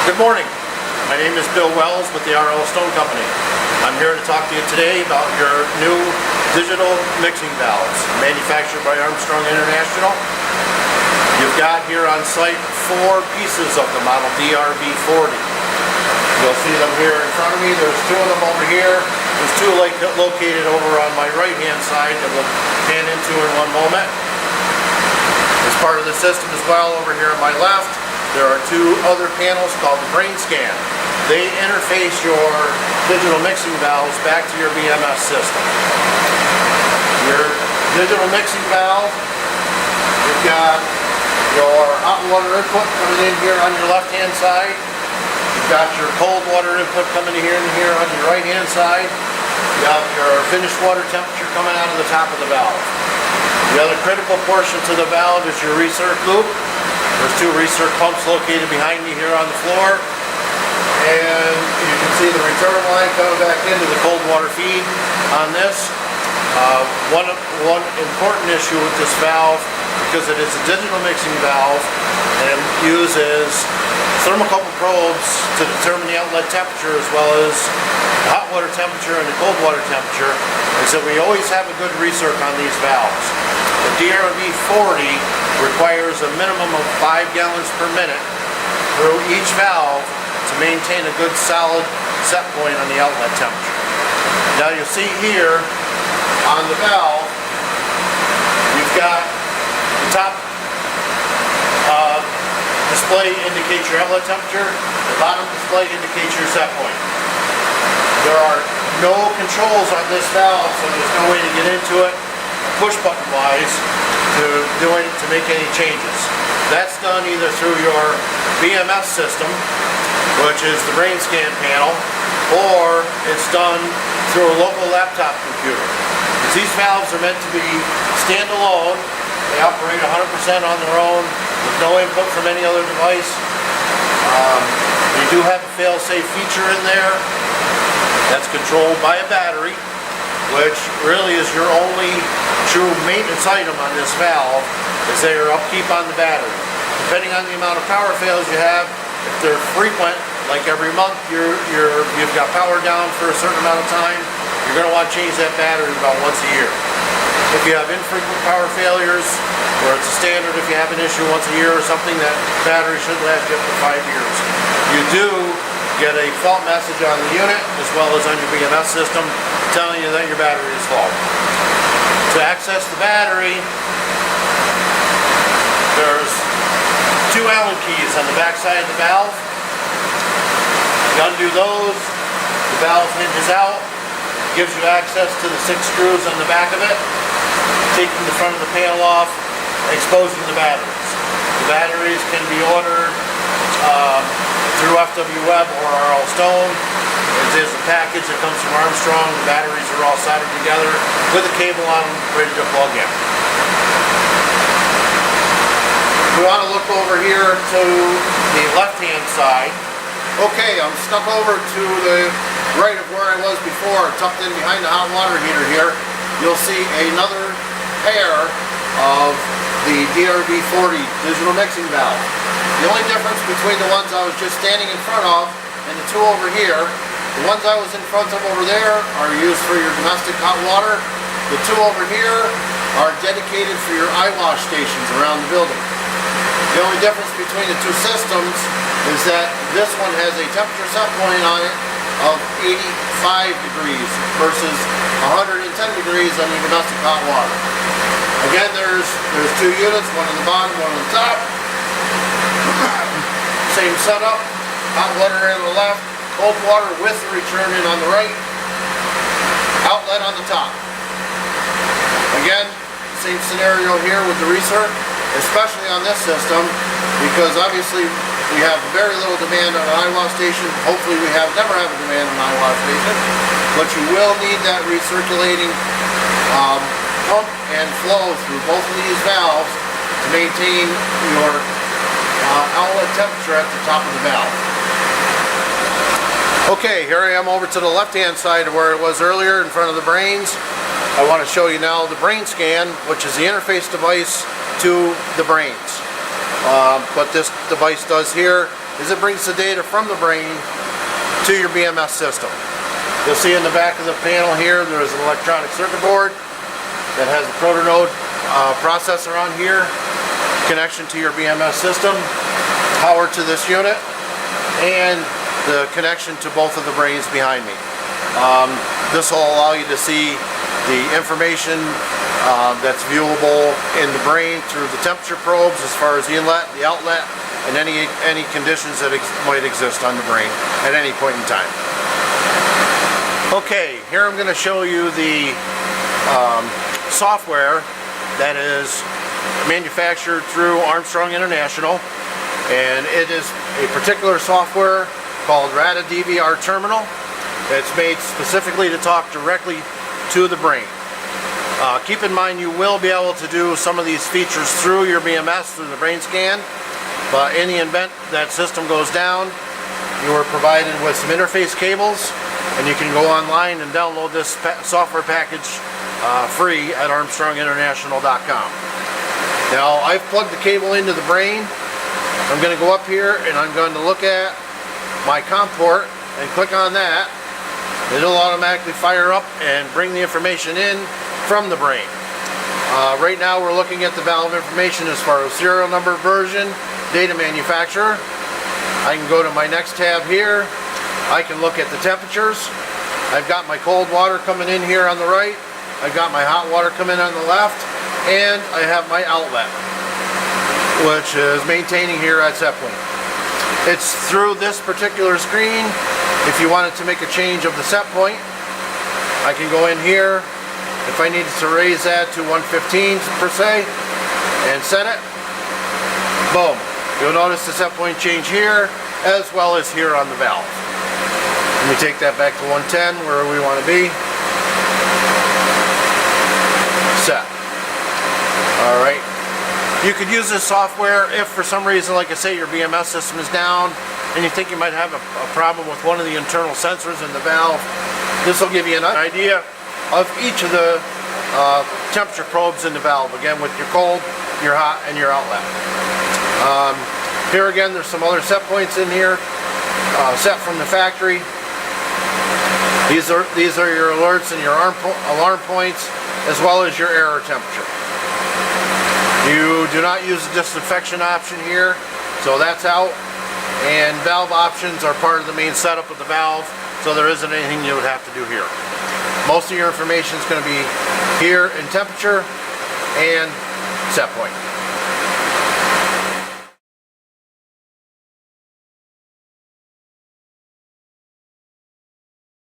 Good morning. My name is Bill Wells with the ARMSTRONG Company. I'm here to talk to you today about your new digital mixing valves manufactured by Armstrong International. You've got here on site 4 pieces of the model DRV40. You'll see them here in front of me. There's 2 of them over here. There's 2 located over on my right hand side that we'll pan into in one moment. As part of the system as well, over here on my left, there are 2 other panels called the brain scan. They interface your digital mixing valves back to your VMS system. Your digital mixing valve, you've got your hot water input coming in here on your left hand side. You've got your cold water input coming in here on your right hand side. You have your finished water temperature coming out of the top of the valve. The other critical portion to the valve is your recirc loop. There's 2 recirc pumps located behind me here on the floor. And you can see the return line coming back into the cold water feed on this. One important issue with this valve, because it is a digital mixing valve and uses thermocouple probes to determine the outlet temperature as well as the hot water temperature and the cold water temperature, is that we always have a good recirc on these valves. The DRV40 requires a minimum of 5 gallons per minute through each valve to maintain a good solid set point on the outlet temperature. Now you'll see here on the valve, you've got the top display indicates your outlet temperature, the bottom display indicates your set point. There are no controls on this valve, so there's no way to get into it push button wise to make any changes. That's done either through your VMS system, which is the brain scan panel, or it's done through a local laptop computer. These valves are meant to be standalone. They operate 100% on their own with no input from any other device. They do have a fail-safe feature in there that's controlled by a battery, which really is your only true maintenance item on this valve, is their upkeep on the battery. Depending on the amount of power fails you have, if they're frequent, like every month you've got power down for a certain amount of time, you're going to want to change that battery about once a year. If you have infrequent power failures, where it's a standard if you have an issue once a year or something, that battery should last you up to 5 years. You do get a fault message on the unit as well as on your BMS system telling you that your battery is full. To access the battery, there's 2 Allen keys on the back side of the valve. You undo those, the valve hinges out, gives you access to the 6 screws on the back of it, taking the front of the panel off, exposing the batteries. The batteries can be ordered through FW Web or RL Stone. It is a package that comes from Armstrong. The batteries are all soldered together with a cable on them, ready to plug in. We want to look over here to the left-hand side. Okay, I'm stuck over to the right of where I was before, tucked in behind the hot water heater here. You'll see another pair of the DRV40 digital mixing valve. The only difference between the ones I was just standing in front of and the 2 over here, the ones I was in front of over there are used for your domestic hot water. The 2 over here are dedicated for your eyewash stations around the building. The only difference between the 2 systems is that this one has a temperature set point on it of 85 degrees versus 110 degrees on your domestic hot water. Again, there's 2 units, one on the bottom, one on the top. Same setup, hot water on the left, cold water with the return in on the right, outlet on the top. Again, same scenario here with the recirc, especially on this system, because obviously we have very little demand on an eyewash station. Hopefully we never have a demand on an eyewash station, but you will need that recirculating pump and flow through both of these valves to maintain your outlet temperature at the top of the valve. Okay, here I am over to the left-hand side of where it was earlier in front of the brains. I want to show you now the brain scan, which is the interface device to the brains. What this device does here is it brings the data from the brain to your BMS system. You'll see in the back of the panel here, there is an electronic circuit board that has a protonode processor on here, connection to your BMS system, power to this unit, and the connection to both of the brains behind me. This will allow you to see the information that's viewable in the brain through the temperature probes as far as the inlet, the outlet, and any conditions that might exist on the brain at any point in time. Okay, here I'm going to show you the software that is manufactured through Armstrong International, and it is a particular software called RADA DVR Terminal. It's made specifically to talk directly to the brain. Keep in mind you will be able to do some of these features through your BMS, through the brain scan, but in the event that system goes down, you are provided with some interface cables, and you can go online and download this software package free at ArmstrongInternational.com. Now, I've plugged the cable into the brain. I'm going to go up here and I'm going to look at my COM port and click on that. It'll automatically fire up and bring the information in from the brain. Right now we're looking at the valve information as far as serial number, version, data manufacturer. I can go to my next tab here. I can look at the temperatures. I've got my cold water coming in here on the right. I've got my hot water coming on the left. And I have my outlet, which is maintaining here at set point. It's through this particular screen. If you wanted to make a change of the set point, I can go in here. If I needed to raise that to 115 per se and set it, boom. You'll notice the set point change here as well as here on the valve. Let me take that back to 110 where we want to be. Set. Alright. You could use this software if for some reason, like I say, your BMS system is down and you think you might have a problem with one of the internal sensors in the valve. This will give you an idea of each of the temperature probes in the valve, again with your cold, your hot, and your outlet. Here again, there's some other set points in here, set from the factory. These are your alerts and your alarm points, as well as your error temperature. You do not use the disinfection option here, so that's out. And valve options are part of the main setup of the valve, so there isn't anything you would have to do here. Most of your information is going to be here in temperature and set point.